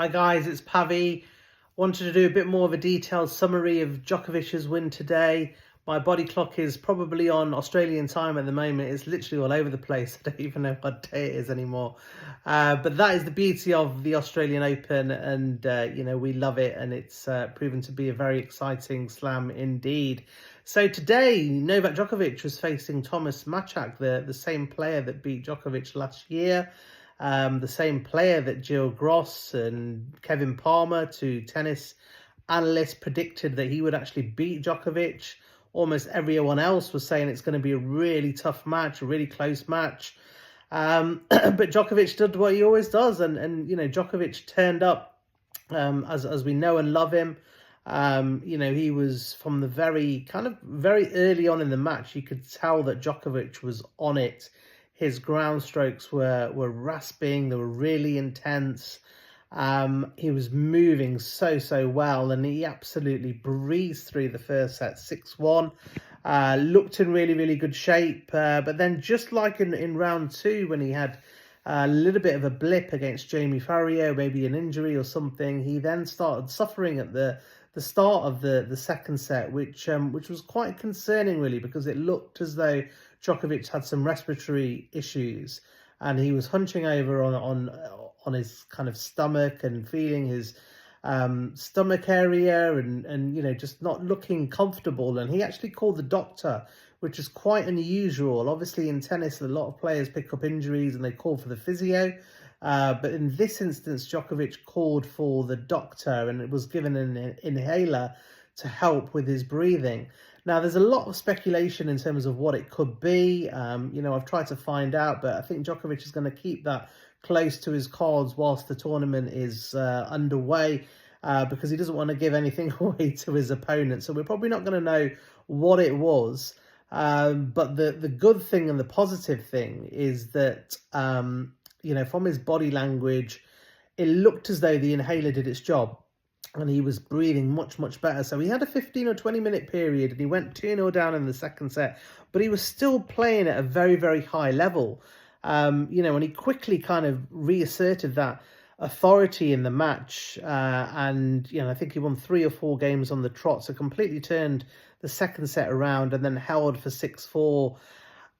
Hi guys, it's Pavi. Wanted to do a bit more of a detailed summary of Djokovic's win today. My body clock is probably on Australian time at the moment. It's literally all over the place. I don't even know what day it is anymore. But that is the beauty of the Australian Open, and we love it, and it's proven to be a very exciting slam indeed. So today, Novak Djokovic was facing Thomas Machac, the same player that beat Djokovic last year. The same player that Jill Gross and Kevin Palmer, two tennis analysts, predicted that he would actually beat Djokovic. Almost everyone else was saying it's going to be a really tough match, a really close match. But Djokovic did what he always does, and Djokovic turned up as we know and love him. He was from the very early on in the match. You could tell that Djokovic was on it. His ground strokes were rasping. They were really intense. He was moving so well, and he absolutely breezed through the first set, 6-1. Looked in really good shape. But then, just like in round two, when he had a little bit of a blip against Jamie Farrier, maybe an injury or something, he then started suffering at the start of the second set, which was quite concerning, really, because it looked as though Djokovic had some respiratory issues, and he was hunching over on his kind of stomach and feeling his stomach area and just not looking comfortable. And he actually called the doctor, which is quite unusual. Obviously, in tennis, a lot of players pick up injuries and they call for the physio. But in this instance, Djokovic called for the doctor, and it was given an inhaler to help with his breathing. Now, there's a lot of speculation in terms of what it could be. I've tried to find out, but I think Djokovic is going to keep that close to his cards whilst the tournament is underway, because he doesn't want to give anything away to his opponent. So we're probably not going to know what it was. But the good thing and the positive thing is that, from his body language, it looked as though the inhaler did its job, and he was breathing much better. So he had a 15 or 20 minute period, and he went 2-0 down in the second set, but he was still playing at a very high level. And he quickly kind of reasserted that authority in the match. And I think he won 3 or 4 games on the trot, so completely turned the second set around and then held for 6-4.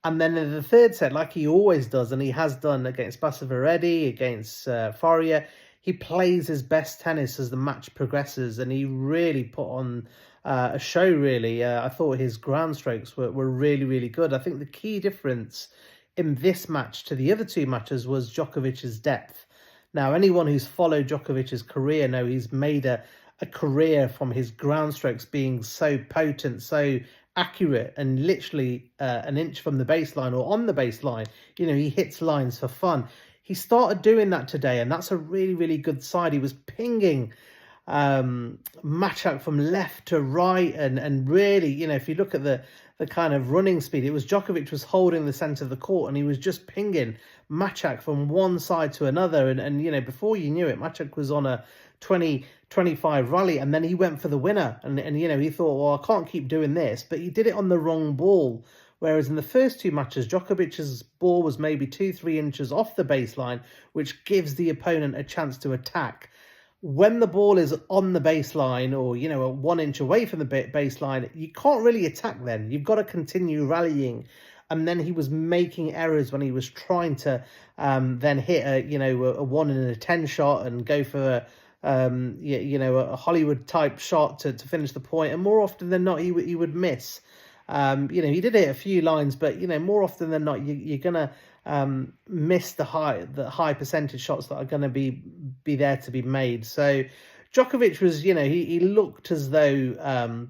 And then in the third set, like he always does, and he has done against Basaveretti, against Farrier, he plays his best tennis as the match progresses, and he really put on a show, really. I thought his ground strokes were really good. I think the key difference in this match to the other two matches was Djokovic's depth. Now, anyone who's followed Djokovic's career know he's made a career from his ground strokes being so potent, so accurate, and literally an inch from the baseline or on the baseline. He hits lines for fun. He started doing that today, and that's a really good side. He was pinging Machac from left to right, and really, if you look at the kind of running speed, it was Djokovic was holding the centre of the court, and he was just pinging Machac from one side to another, and before you knew it, Machac was on a 20-25 rally, and then he went for the winner, and he thought, well, I can't keep doing this, but he did it on the wrong ball. Whereas in the first two matches, Djokovic's ball was maybe 2-3 inches off the baseline, which gives the opponent a chance to attack. When the ball is on the baseline, or 1 inch away from the baseline, you can't really attack then. You've got to continue rallying. And then he was making errors when he was trying to then hit a 1 in a 10 shot and go for a Hollywood type shot to finish the point. And more often than not, he would miss. He did hit a few lines, but more often than not, you're gonna miss the high percentage shots that are gonna be there to be made. So Djokovic was, he looked as though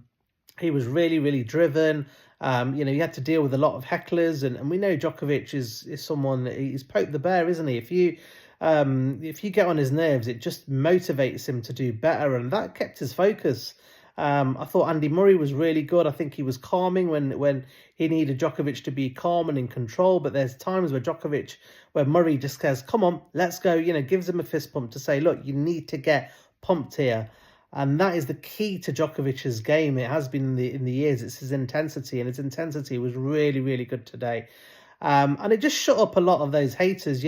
he was really driven. He had to deal with a lot of hecklers, and we know Djokovic is someone that he's poked the bear, isn't he? If you get on his nerves, it just motivates him to do better, and that kept his focus. I thought Andy Murray was really good. I think he was calming when he needed Djokovic to be calm and in control. But there's times where Murray just says, "Come on, let's go." Gives him a fist pump to say, "Look, you need to get pumped here." And that is the key to Djokovic's game. It has been in the years. It's his intensity, and his intensity was really good today. And it just shut up a lot of those haters.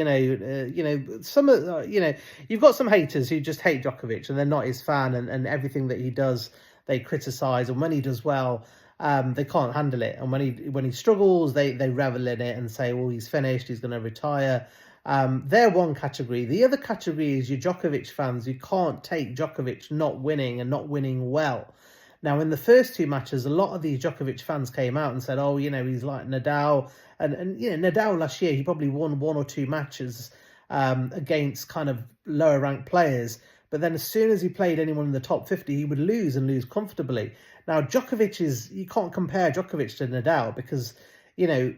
Some of you've got some haters who just hate Djokovic and they're not his fan, and everything that he does they criticize, and when he does well, they can't handle it, and when he struggles, they revel in it and say, well, he's finished, he's going to retire. They're one category. The other category is your Djokovic fans who can't take Djokovic not winning and not winning well. Now, in the first two matches, a lot of these Djokovic fans came out and said, oh, he's like Nadal. And Nadal last year, he probably won one or two matches against kind of lower ranked players. But then as soon as he played anyone in the top 50, he would lose and lose comfortably. Now, you can't compare Djokovic to Nadal because,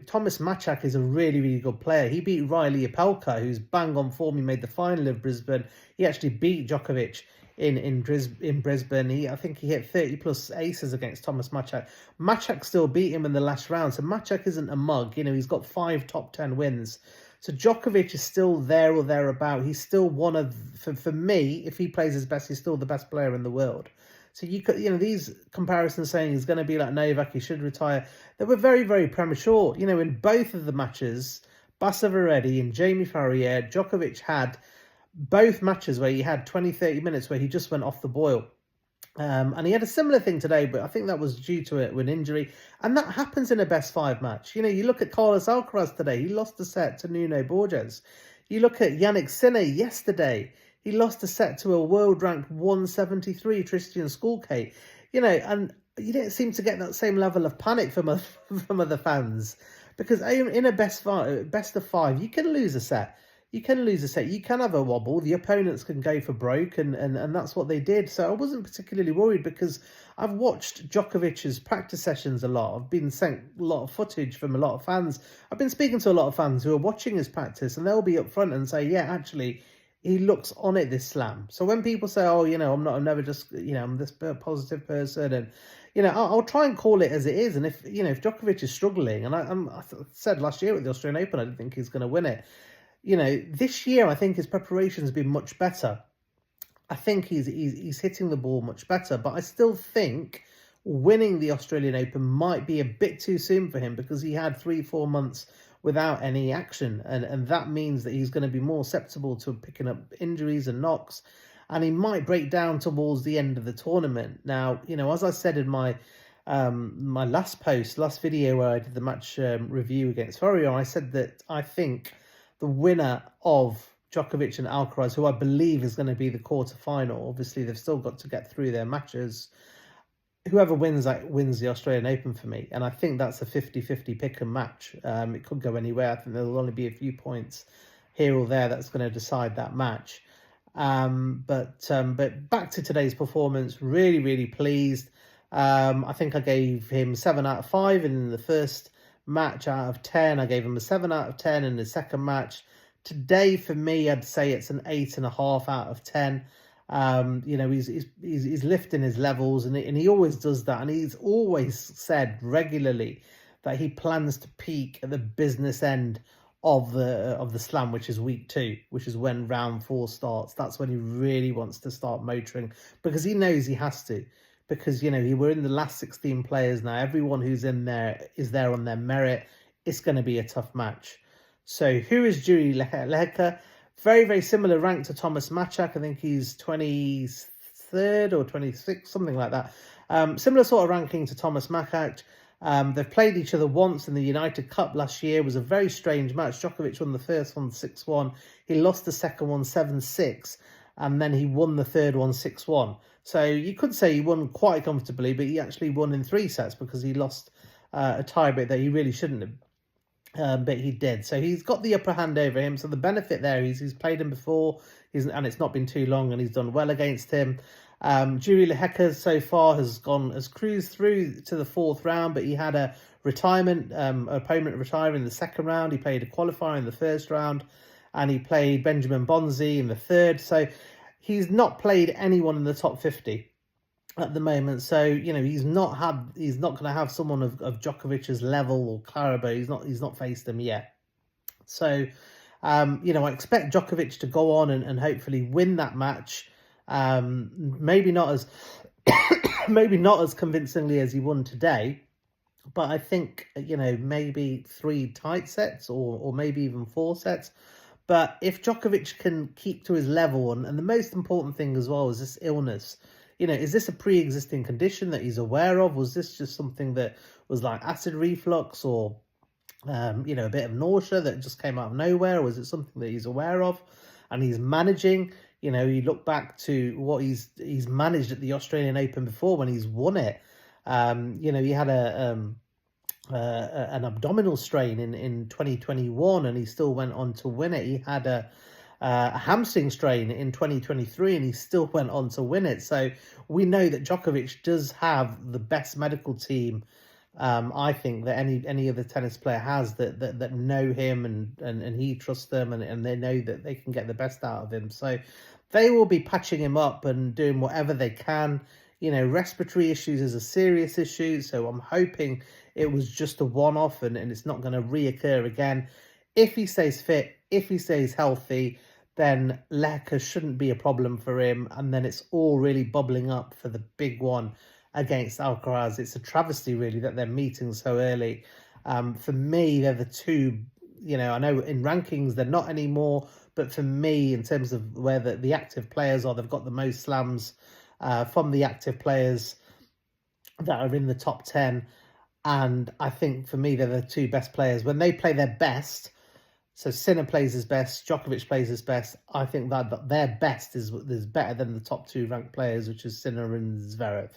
Thomas Machac is a really, really good player. He beat Riley Opelka, who's bang on form. He made the final of Brisbane. He actually beat Djokovic in Brisbane. I think he hit 30 plus aces against Thomas Machac. Machac still beat him in the last round. So Machac isn't a mug. He's got 5 top 10 wins. So Djokovic is still there or thereabout. He's still one of, for me, if he plays his best, he's still the best player in the world. So these comparisons saying he's going to be like Novak, he should retire, they were very, very premature. In both of the matches, Basavaredi and Jamie Farrier, Djokovic had both matches where he had 20, 30 minutes where he just went off the boil. And he had a similar thing today, but I think that was due to an injury. And that happens in a best 5 match. You look at Carlos Alcaraz today, he lost a set to Nuno Borges. You look at Yannick Sinner yesterday, he lost a set to a world-ranked 173 Tristan Skulke. And you don't seem to get that same level of panic from other fans. Because in a best of 5, you can lose a set. You can have a wobble. The opponents can go for broke, and that's what they did. So I wasn't particularly worried because I've watched Djokovic's practice sessions a lot. I've been sent a lot of footage from a lot of fans. I've been speaking to a lot of fans who are watching his practice, and they'll be up front and say, yeah, actually, he looks on it, this slam. So when people say, oh, I'm never just, I'm this positive person, and, I'll try and call it as it is. And if Djokovic is struggling, and I said last year at the Australian Open, I didn't think he's going to win it. This year, I think his preparation has been much better. I think he's hitting the ball much better, but I still think winning the Australian Open might be a bit too soon for him because he had 3-4 months without any action. And that means that he's going to be more susceptible to picking up injuries and knocks, and he might break down towards the end of the tournament. Now, as I said in my last video where I did the match review against Ferrier, I said that I think the winner of Djokovic and Alcaraz, who I believe is going to be the quarterfinal, obviously they've still got to get through their matches. Whoever wins that wins the Australian Open for me. And I think that's a 50-50 pick and match. It could go anywhere. I think there'll only be a few points here or there that's going to decide that match. But back to today's performance, really, really pleased. I think I gave him 7 out of 5 in the first match out of 10. I gave him a 7 out of 10 in the second match. Today, for me, I'd say it's an 8.5 out of 10. He's lifting his levels, and he always does that. And he's always said regularly that he plans to peak at the business end of the slam, which is week 2, which is when round 4 starts. That's when he really wants to start motoring, because he knows he has to. Because, we're in the last 16 players now. Everyone who's in there is there on their merit. It's going to be a tough match. So who is Jiri Lehecka? Very, very similar rank to Thomas Machac. I think he's 23rd or 26th, something like that. Similar sort of ranking to Thomas Machac. They've played each other once in the United Cup last year. It was a very strange match. Djokovic won the first one 6-1. He lost the second one 7-6. And then he won the third one 6-1. So you could say he won quite comfortably, but he actually won in 3 sets because he lost a tiebreak that he really shouldn't have. But he did. So he's got the upper hand over him. So the benefit there is he's played him before, and it's not been too long, and he's done well against him. Jiri Lehecka so far has cruised through to the 4th round, but he had a opponent retire in the 2nd round. He played a qualifier in the 1st round, and he played Benjamin Bonzi in the 3rd. So he's not played anyone in the top 50 at the moment. So, he's not going to have someone of Djokovic's level or caliber. He's not faced them yet. So, I expect Djokovic to go on and hopefully win that match. Maybe not as convincingly as he won today, But I think, maybe 3 tight sets, or maybe even 4 sets. But if Djokovic can keep to his level, and the most important thing as well is this illness. Is this a pre-existing condition that he's aware of? Was this just something that was like acid reflux, or a bit of nausea that just came out of nowhere? Or was it something that he's aware of and he's managing? You look back to what he's managed at the Australian Open before when he's won it. He had an abdominal strain in 2021, and he still went on to win it. He had a hamstring strain in 2023, and he still went on to win it. So we know that Djokovic does have the best medical team, I think, that any other tennis player has, that know him, and he trusts them, and they know that they can get the best out of him. So they will be patching him up and doing whatever they can. Respiratory issues is a serious issue, so I'm hoping it was just a one-off, and it's not going to reoccur again. If he stays fit, if he stays healthy, then Lecker shouldn't be a problem for him, and then it's all really bubbling up for the big one against Alcaraz. It's a travesty, really, that they're meeting so early. For me, they're the two, I know in rankings they're not anymore, but for me, in terms of where the active players are, they've got the most slams from the active players that are in the top 10. And I think for me, they're the two best players. When they play their best, so Sinner plays his best, Djokovic plays his best, I think that their best is better than the top 2 ranked players, which is Sinner and Zverev.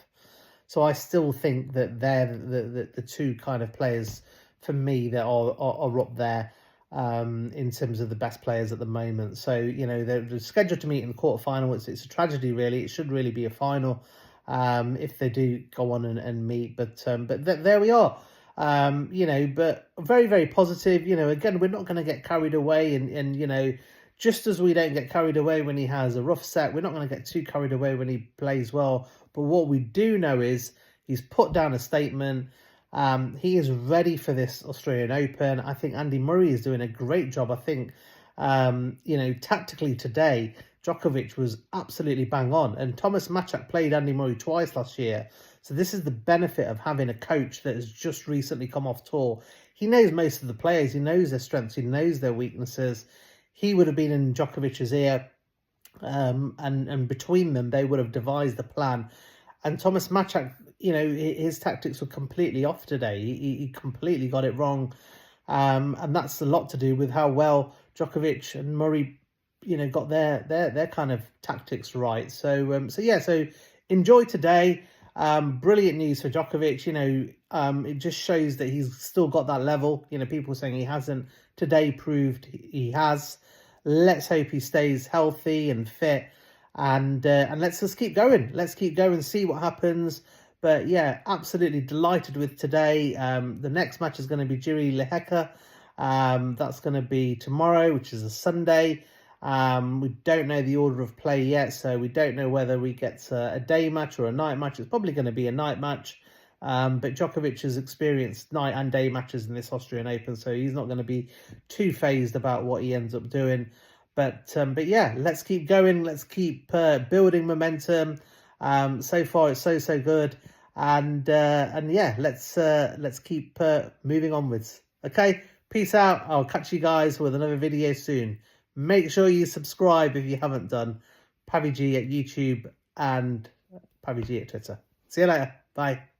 So I still think that they're the two kind of players, for me, that are up there in terms of the best players at the moment. So, they're scheduled to meet in the quarterfinal. It's a tragedy, really. It should really be a final if they do go on and meet. But there we are. But very, very positive. Again, we're not going to get carried away, and just as we don't get carried away when he has a rough set, we're not going to get too carried away when he plays well. But what we do know is he's put down a statement. He is ready for this Australian Open. I think Andy Murray is doing a great job. I think, tactically today, Djokovic was absolutely bang on. And Thomas Machac played Andy Murray twice last year. So this is the benefit of having a coach that has just recently come off tour. He knows most of the players. He knows their strengths. He knows their weaknesses. He would have been in Djokovic's ear. And between them, they would have devised a plan. And Thomas Machac, his tactics were completely off today. He completely got it wrong. And that's a lot to do with how well Djokovic and Murray, got their kind of tactics right. So enjoy today. Brilliant news for Djokovic. It just shows that he's still got that level. People saying he hasn't. Today proved he has. Let's hope he stays healthy and fit. And let's just keep going. Let's keep going, see what happens. But yeah, absolutely delighted with today. The next match is going to be Jiri Lehecka. That's going to be tomorrow, which is a Sunday. We don't know the order of play yet, so we don't know whether we get a day match or a night match. It's probably going to be a night match. But Djokovic has experienced night and day matches in this Australian Open, so he's not going to be too phased about what he ends up doing. But yeah, let's keep going. Let's keep building momentum. So far, it's so good. And yeah, let's keep moving onwards. Okay, peace out. I'll catch you guys with another video soon. Make sure you subscribe if you haven't done. PaviG at YouTube and PaviG at Twitter. See you later. Bye.